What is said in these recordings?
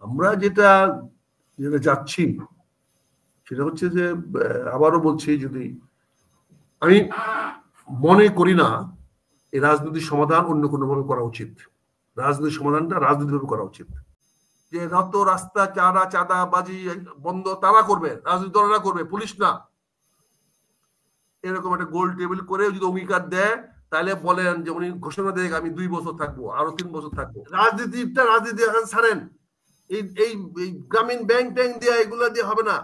আমরা যেটা যেটা যাচ্ছি সেটা হচ্ছে যে আবারও বলছি, যদি আমি মনে করি না এই রাজনৈতিক সমাধান অন্য কোনো ভাবে করা উচিত। রাজনৈতিক সমাধানটা রাজনৈতিকভাবে করা উচিত। যে রাত রাস্তা চাঁদাবাজি বন্ধ তারা করবে, রাজনৈতিক দলরা করবে, পুলিশ না। এরকম একটা গোল টেবিল করে যদি অঙ্গীকার দেয়, তাহলে বলেন যে উনি ঘোষণা দেয় আমি 2 বছর থাকবো, আরো 3 বছর থাকবো। রাজনীতি এখন ছাড়েন। এই গ্রামীণ ব্যাংক ট্যাঙ্ক দিয়ে এগুলো দিয়ে হবে না।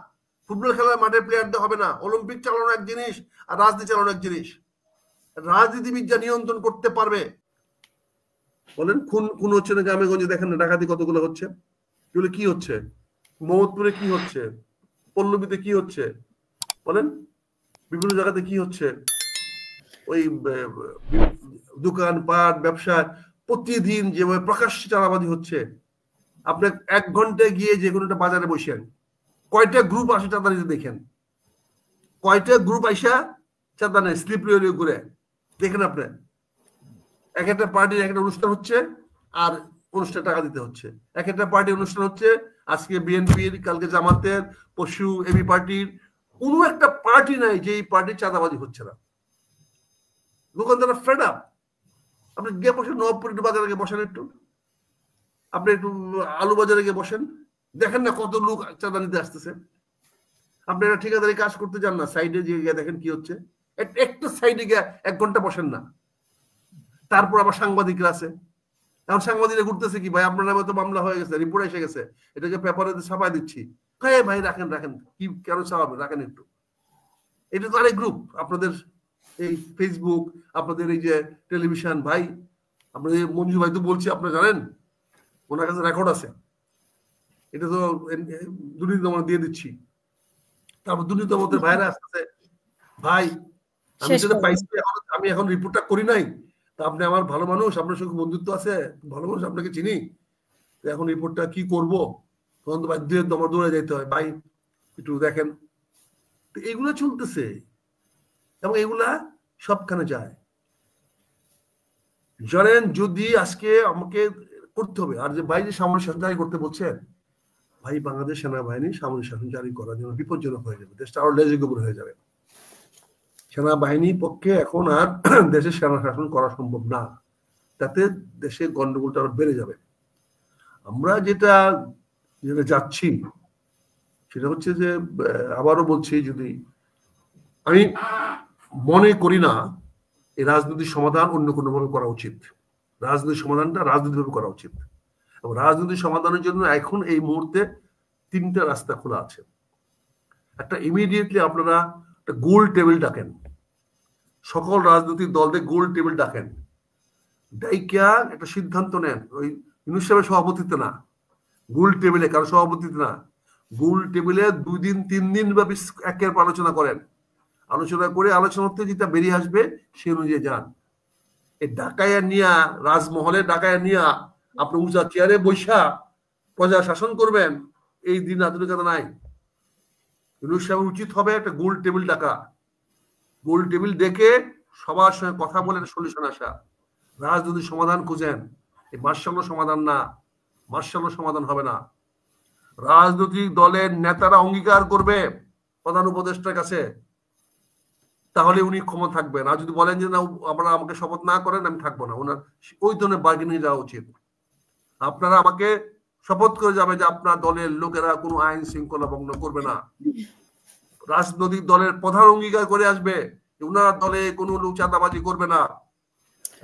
ফুটবল খেলার মাঠে প্লেয়ার দিয়ে হবে না। অলিম্পিক চালানো এক জিনিস আর রাজনীতি চালানো এক জিনিস। রাজনীতিবিদ যা নিয়ন্ত্রণ করতে পারবে। বলেন খুন হচ্ছে না গ্রামেগঞ্জে, দেখেন না ডাকাতি কতগুলো হচ্ছে। এগুলো কি হচ্ছে? মোহাম্মদপুরে কি হচ্ছে? পল্লবীতে কি হচ্ছে? বলেন বিভিন্ন জায়গাতে কি হচ্ছে? ওই দোকানপাট ব্যবসা প্রতিদিন যেভাবে প্রকাশ্যে চাঁদাবাজি হচ্ছে। আপনি 1 ঘন্টায় গিয়ে যে কোনো একটা বাজারে বসেন, কয়টা গ্রুপ আসে চাঁদা নিতে দেখেন। কয়টা গ্রুপ আইসা চাঁদা নেয় স্লিপ ঘুরে দেখেন। আপনি এক একটা পার্টির এক একটা অনুষ্ঠান হচ্ছে আর অনুষ্ঠানে টাকা দিতে হচ্ছে। এক একটা পার্টির অনুষ্ঠান হচ্ছে, আজকে বিএনপির, কালকে জামাতের, পরশু এবি পার্টির। কোনো একটা পার্টি নাই যে এই পার্টির চাঁদাবাজি হচ্ছে না। দোকানদাররা ফেড আপ। আপনি গিয়ে বসেন নবপুর একটু বাজারে গিয়ে বসেন, একটু আপনি একটু আলু বাজারে গিয়ে বসেন, দেখেন না কত লোক চাঁদা নিতে আসতেছে। আপনি একটা ঠিকাদারি কাজ করতে যান না, সাইডে গিয়ে দেখেন কি হচ্ছে। একটা সাইডে গিয়ে 1 ঘন্টা বসেন না। তারপর আবার সাংবাদিকরা আছে। এখন সাংবাদিকরা ঘুরতেছে কি, ভাই আপনার নামে তো মামলা হয়ে গেছে, রিপোর্ট এসে গেছে, এটাকে পেপারে ছাপাই দিচ্ছি। হ্যাঁ ভাই রাখেন কি কেন ছাপাবে, রাখেন একটু। এটা তো আরেক গ্রুপ। আপনাদের এই ফেসবুক, আপনাদের এই যে টেলিভিশন, ভাই আপনাদের মঞ্জু ভাই তো বলছি, আপনারা জানেন ওনার কাছে রেকর্ড আছে। এটা তো দুর্নীতি দমন দিয়ে দিচ্ছি। তারপর দুর্নীতি দমনের ভাইরা আসতেছে, ভাই আমি যেটা পাইছি আমি এখন রিপোর্টটা করি নাই, তা আপনি আমার ভালো মানুষ, আপনার সঙ্গে বন্ধুত্ব আছে, ভালো মানুষ, আপনাকে চিনি, এখন রিপোর্টটা কি করব, তখন তো বাধ্য আমার দৌড়ে যাইতে হয়, ভাই একটু দেখেন। এগুলো চলতেছে এবং এগুলা সবখানে যায়। জানেন যদি আজকে আমাকে করতে হবে, আর যে ভাই যে সামরিক শাসন জারি করতে বলছেন, ভাই বাংলাদেশ সেনাবাহিনী সামরিক শাসন জারি করার জন্য বিপজ্জনক হয়ে যাবে, দেশটা আরো লেজগোবর হয়ে যাবে। সেনাবাহিনীর পক্ষে এখন আর দেশের সেনা শাসন করা সম্ভব না, তাতে দেশে গন্ডগোলটা আরো বেড়ে যাবে। আমরা যেটা যেটা যাচ্ছি সেটা হচ্ছে যে আবারও বলছি, যদি আমি মনে করি না এই রাজনৈতিক সমাধান অন্য কোনো ভাবে করা উচিত। রাজনৈতিক সমাধানটা রাজনৈতিকভাবে করা উচিত। এবং রাজনৈতিক সমাধানের জন্য এখন এই মুহূর্তে 3টা রাস্তা খোলা আছে। একটা ইমিডিয়েটলি আপনারা একটা গোল টেবিল ডাকেন, সকল রাজনৈতিক দলদের গোল টেবিল ডাকেন, ডাইকা একটা সিদ্ধান্ত নেন। ওই ইউনূস সাহেবের সভাপতিত্বে না, গোল টেবিলে কারো সভাপতিত্বে না, গোল টেবিলে 2 দিন 3 দিন ব্যাপী একের পর আলোচনা করেন। আলোচনা করে আলোচনাতে যেটা বেরিয়ে আসবে সে অনুযায়ী যান। এই ডাকাইয়া নিয়া, রাজমহলে ডাকাইয়া নিয়া আপনি উঁচা চেয়ারে বৈশা প্রজা শাসন করবেন, এই দিন আধুনিকতা নাই। ইউনূস সাহেবের উচিত হবে একটা গোল টেবিল ডাকা, গোল টেবিল ডেকে সবার সঙ্গে কথা বলে সলিউশন আসা, রাজনৈতিক সমাধান খুঁজেন। এই মার্শাল্লাহ সমাধান না, মার্শাল্লাহ সমাধান হবে না। রাজনৈতিক দলের নেতারা অঙ্গীকার করবে প্রধান উপদেষ্টার কাছে, তাহলে উনি ক্ষমতা থাকবেন। আর যদি বলেন যে না আপনারা আমাকে শপথ না করেন আমি থাকবো না, ওনার ওই ধরনের বার্গেনিং যাওয়া উচিত। আপনারা আমাকে শপথ করে যাবে যে আপনার দলের লোকেরা কোনো আইন শৃঙ্খলা ভঙ্গ করবে না। রাজনৈতিক দলের প্রধান অঙ্গীকার করে আসবে ওনার দলে কোনো লোক চাঁদাবাজি করবে না।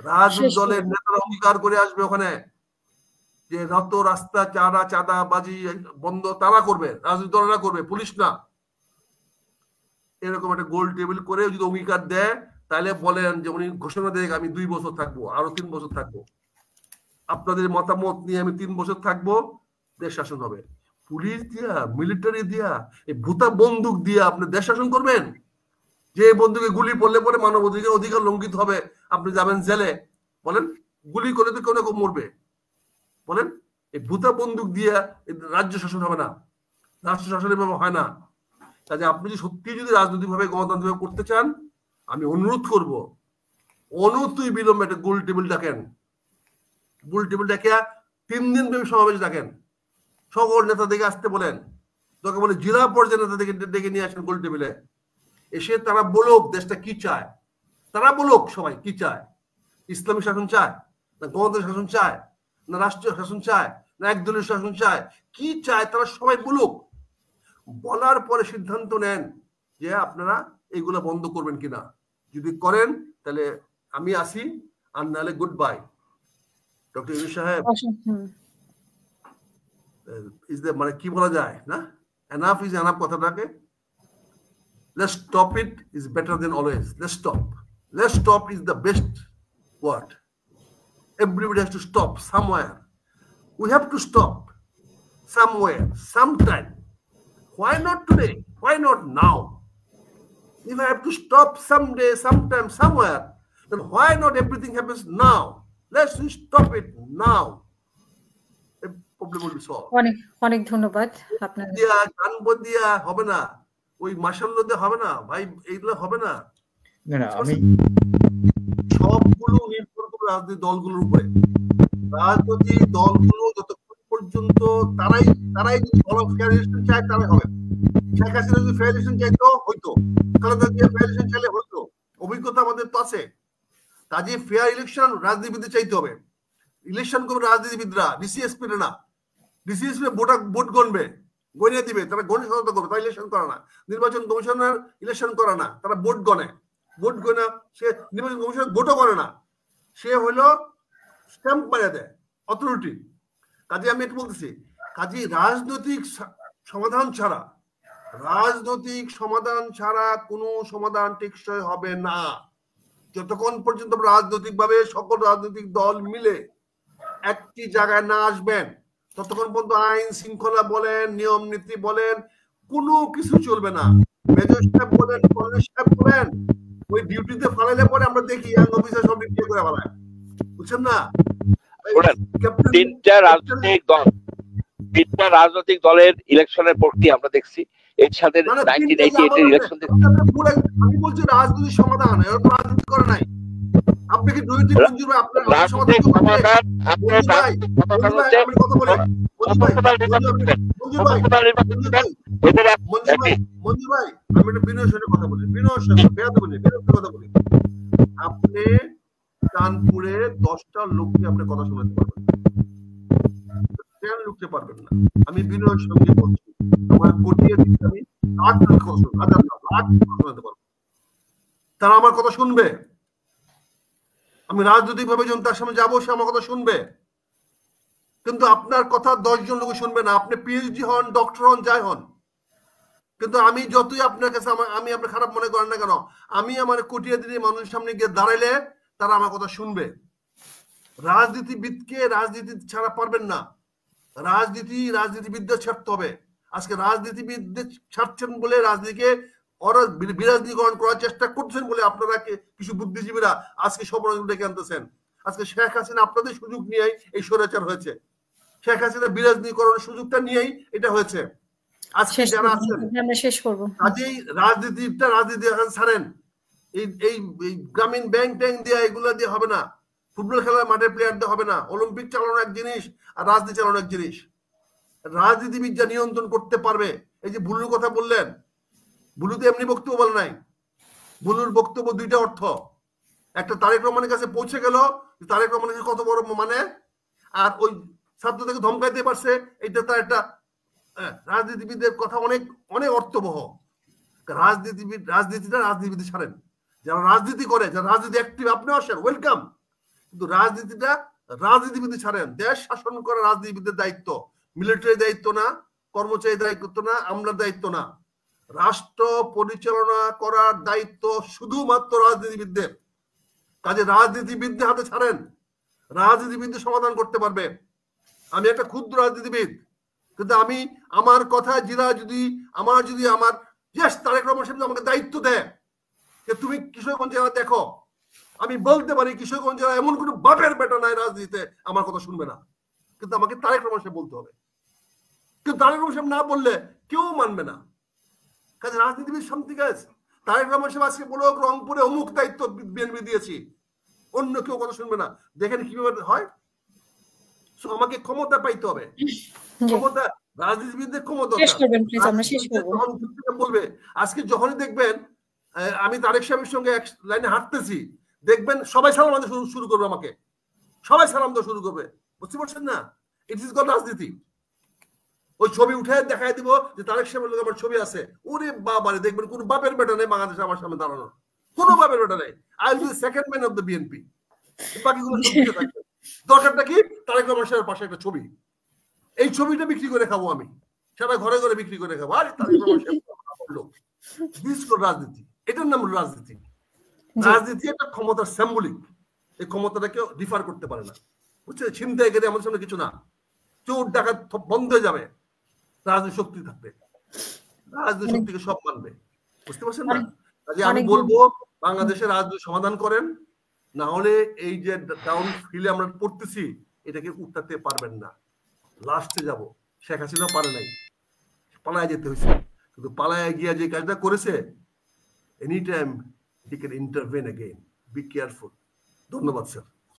রাজনৈতিক দলের নেতারা অঙ্গীকার করে আসবে ওখানে যে রাত রাস্তা চাঁদাবাজি বন্ধ তারা করবে, রাজনৈতিক দলেরা করবে, পুলিশ না। এরকম একটা গোল টেবিল করে যদি অঙ্গীকার দেয়, তাহলে বলেন যে উনি ঘোষণা দেয় আমি 2 বছর থাকবো, আরো 3 বছর থাকবো, আপনাদের মতামত নিয়ে আমি 3 বছর থাকবো, দেশ শাসন হবে। পুলিশ দিয়া, মিলিটারি দিয়া, এই ভূতা বন্দুক দিয়া আপনি দেশ শাসন করবেন? যে বন্দুকে গুলি পড়লে পরে মানব অধিকার লঙ্ঘিত হবে, আপনি যাবেন জেলে? বলেন গুলি করলে তো কেউ না কেউ মরবে। বলেন এই ভূতা বন্দুক দিয়া রাজ্য শাসন হবে না, রাষ্ট্র শাসন এভাবে হয় না। কাজে আপনি যদি সত্যি যদি রাজনৈতিক ভাবে গণতান্ত্রিক করতে চান, আমি অনুরোধ করব অনতুই বিলম্বে একটা গোল টেবিল ডাকেন। গোল টেবিল ডাকে 3 দিন ব্যাপী সমাবেশ ডাকেন, সকল নেতা দেখে আসতে বলেন, তোকে বলে জেলা পর্যায়ে নেতা ডেকে নিয়ে আসেন গোল টেবিলে, এসে তারা বলুক দেশটা কি চায়, তারা বলুক সবাই কি চায়, ইসলামী শাসন চায় না গণতন্ত্র শাসন চায় না রাষ্ট্রীয় শাসন চায় না একদলীয় শাসন চায়, কি চায় তারা সবাই বলুক। বলার পরে সিদ্ধান্ত নেন যে আপনারা এইগুলো বন্ধ করবেন কিনা। যদি করেন তাহলে আমি আসি, আর নাহলে গুড বাই। ডক্টর ইউনূস সাহেব, মানে কি বলা যায় না, এনাফ ইজ এনাফ কথাটাকে, let's stop it is better than always. Let's stop is the best word. Everybody has to stop somewhere. We have to stop somewhere, sometime. Why not today? Why not now? If I have to stop someday, sometime, somewhere, then why not everything happens now? Let's stop it now. The problem will be solved. অনেক ধন্যবাদ আপনার। গান বদিয়া হবে না, ওই মাশাআল্লাহ দিয়ে হবে না ভাই, এইগুলো হবে না। আমি সবগুলো নির্ভর করে রাজনৈতিক দলগুলোর উপরে। রাজনৈতিক দলগুলো যতক্ষণ পর্যন্ত তারাই যদি ভালো ফেয়ার ইলেকশন চায় তারাই হবে। শেখ হাসিনা যদি ফেয়ার ইলেকশন চাইতো হইতো, খালেদা জিয়া ফেয়ার ইলেকশন চাইলে হইতো, অভিজ্ঞতা আমাদের তো আছে। কাজে ফেয়ার ইলেকশন রাজনীতিবিদ চাইতে হবে। ইলেকশন করবে রাজনীতিবিদরা, ডিসিএসপি না। ডিসিএসপি ভোট গণবে, গণিয়ে দিবে, তারা গণে সহায়তা করবে, তারা ইলেকশন করে না। নির্বাচন কমিশনার ইলেকশন করে না, তারা ভোট গণে। ভোট গণে সে নির্বাচন কমিশনার ভোটও করে না, সে হইলো স্ট্যাম্প মারিয়ে দেয়, অথরিটি। কাজে আমি এটা বলতেছি, কাজে রাজনৈতিক সমাধান ছাড়া কোনো সমাধান টেকসই হবে না। যতক্ষণ পর্যন্ত রাজনৈতিক ভাবে সকল রাজনৈতিক দল মিলে একটি জায়গায় না আসবেন, ততক্ষণ পর্যন্ত আইন শৃঙ্খলা বলেন, নিয়ম নীতি বলেন, কোনো কিছু চলবে না। মেজর সাহেব বলেন, কলেজ সাহেব বলেন, ওই ডিউটিতে ফালাইলে পরে আমরা দেখি ইয়াং অফিসার সব রিপিয়ে করে ফেলায়, বুঝছেন না? তিনটা রাজনৈতিক দলের ইলেকশনের প্রক্রিয়া আমরা দেখছি, এর সাথে 1988 এর ইলেকশন দেখছি। আমি বলছি রাজনৈতিক সমাধান, এরকম রাজনীতি করে নাই। আপনি কি দুইটি মঞ্জুর ভাই আপনার রাজনৈতিক সমাধান আপনার আমি কথা বলি মঞ্জুর ভাই আমি একটা বিনয়ের সাথে কথা বলি, বিনয়ের সাথে কথা বলি। আপনি কানপুরে 10টা লোককে আপনি কথা শোনাতে পারবেন, 10 লোককে পারবেন না। আমি বিনয়ের সঙ্গে বলছি, আমার কোটিয়ে দিতে আমি লাখ কথা শোনাতে পারবো, তারা আমার কথা শুনবে। আমি রাজনৈতিক ভাবে যখন তার সামনে যাবো, সে আমার কথা শুনবে। কিন্তু আপনার কথা 10 জন লোক শুনবে না, আপনি পিএইচডি হন, ডক্টর হন, যাই হন। কিন্তু আমি যতই আপনার কাছে আমি আপনার খারাপ মনে করেন না কেন, আমি আমার কোটিয়া দিনে মানুষের সামনে গিয়ে দাঁড়াইলে তারা আমার কথা শুনবে। রাজনীতিবিদকে রাজনীতি ছাড়া পারবেন না, রাজনীতিবিদদের ছাড়তে হবে। আজকে রাজনীতিবিদদের ছাড়ছেন বলে রাজনীতিকে ওরা বিরাজনীতিকরণ করার চেষ্টা করছেন বলে আপনারা কিছু বুদ্ধিজীবীরা আজকে সমালোচনা ডেকে আনতেছেন। আজকে শেখ হাসিনা আপনাদের সুযোগ নিয়েই এই স্বৈরাচার হয়েছে, শেখ হাসিনা বিরাজনীতিকরণের সুযোগটা নিয়েই এটা হয়েছে। আজকে যারা আছেন কাজেই রাজনীতি ছাড়েন, এই গ্রামীণ ব্যাংক ট্যাঙ্ক দিয়ে এগুলো দিয়ে হবে না, ফুটবল খেলার মাঠে প্লেয়ার দিয়ে হবে না। অলিম্পিক চালানো এক জিনিস আর রাজনীতি চালানো এক জিনিস। রাজনীতিবিদ যা নিয়ন্ত্রণ করতে পারবে, এই যে বুলুর কথা বললেন, বুলুতে এমনি বক্তব্য বলে নাই, বুলুর বক্তব্য দুইটা অর্থ। একটা তারেক রহমানের কাছে পৌঁছে গেল, তারেক রহমানের কত বড় মানে, আর ওই ছাত্রদেরকে ধমকাইতে পারছে, এটা তার একটা রাজনীতিবিদের কথা অনেক অনেক অর্থবহ। রাজনীতিবিদ ছাড়েন, যারা রাজনীতি করে, যারা রাজনীতি অ্যাক্টিভ, আপনি আসেন, ওয়েলকাম। কিন্তু রাজনীতিবিদ ছাড়েন। দেশ শাসন করা রাজনীতিবিদের দায়িত্ব, মিলিটারি দায়িত্ব না, কর্মচারী দায়িত্ব না, আমলার দায়িত্ব না। রাষ্ট্র পরিচালনা করার দায়িত্ব শুধুমাত্র রাজনীতিবিদদের। কাজে রাজনীতিবিদদের হাতে ছাড়েন, রাজনীতিবিদদের সমাধান করতে পারবে। আমি একটা ক্ষুদ্র রাজনীতিবিদ, কিন্তু আমি আমার কথা যদি আমার তারেক রহমান সাহেব আমাকে দায়িত্ব দেয় যে তুমি কিশোরগঞ্জ জেলা দেখো, আমি বলতে পারি কিশোরগঞ্জ জেলা এমন কোনো বাপের বেটা নাই রাজনীতিতে আমার কথা শুনবে না, কিন্তু আমাকে তারেক রহমান সাহেব বলতে হবে। কিন্তু তারেক রহমান সাহেব না বললে কেউ মানবে না। কাজে রাজনীতিবিদ সামথিং এলস। তারেক রহমান সাহেব আজকে বলো রংপুরে অমুক দায়িত্ব বিএনপি দিয়েছি, অন্য কেউ কথা শুনবে না। দেখেন কিভাবে হয়। আমাকে ক্ষমতা পাইতে হবে, ক্ষমতা রাজনীতিবিদদের ক্ষমতা শেষ দরকার। করবেন প্লিজ, আমরা শেষ করব। বলবে আজকে যখনই দেখবেন আমি তারেক সাহেবের সঙ্গে এক লাইনে হাঁটতেছি, দেখবেন সবাই সালাম দিতে শুরু করবে, আমাকে সবাই সালাম দেওয়া শুরু করবে। বুঝতে পারছেন না? ইট ইজ কল্ড রাজনীতি। ওই ছবি উঠে দেখাই দিব যে তারেক সাহেবের লোক আমার ছবি আছে, ওরে বাবারে দেখবেন কোন বাপের বেটা নেই বাংলাদেশে আমার সামনে দাঁড়ানোর, কোন বাপের বেটা নেই। I will be second man of the BNP. বাকিগুলো সব পিছে থাকবে। দরকারটা কি? তারেক রহমান সাহেবের পাশে একটা ছবি, এই ছবিটা বিক্রি করে খাবো আমি, সারা ঘরে ঘরে বিক্রি করে খাবো। আরে তারেক রহমান সাহেব লোক, দিস কল রাজনীতি। এটার নাম রাজনীতি। রাজনীতি একটা ক্ষমতার সিম্বলিক, এই ক্ষমতাটাকে ডিফার করতে পারে না। বুঝছে? ছিনতাই করে আমাদের সামনে কিছু না, চোর ডাকাত বন্ধ হয়ে যাবে, রাজনীতি শক্তি থাকবে, রাজনীতি শক্তিকে সব মানবে। বুঝতে পারছেন না? কাজে আমি বলবো বাংলাদেশের রাজনীতি সমাধান করেন, না হলে এই যে ডাউন ফিলে আমরা পড়তেছি এটাকে উঠাতে পারবেন না। লাস্টে যাব, শেখ হাসিনা পারে নাই, পালায় যেতে হয়েছে, কিন্তু পালায় গিয়া যে কাজটা করেছে, any time he can intervene again. Be careful. ধন্যবাদ স্যার।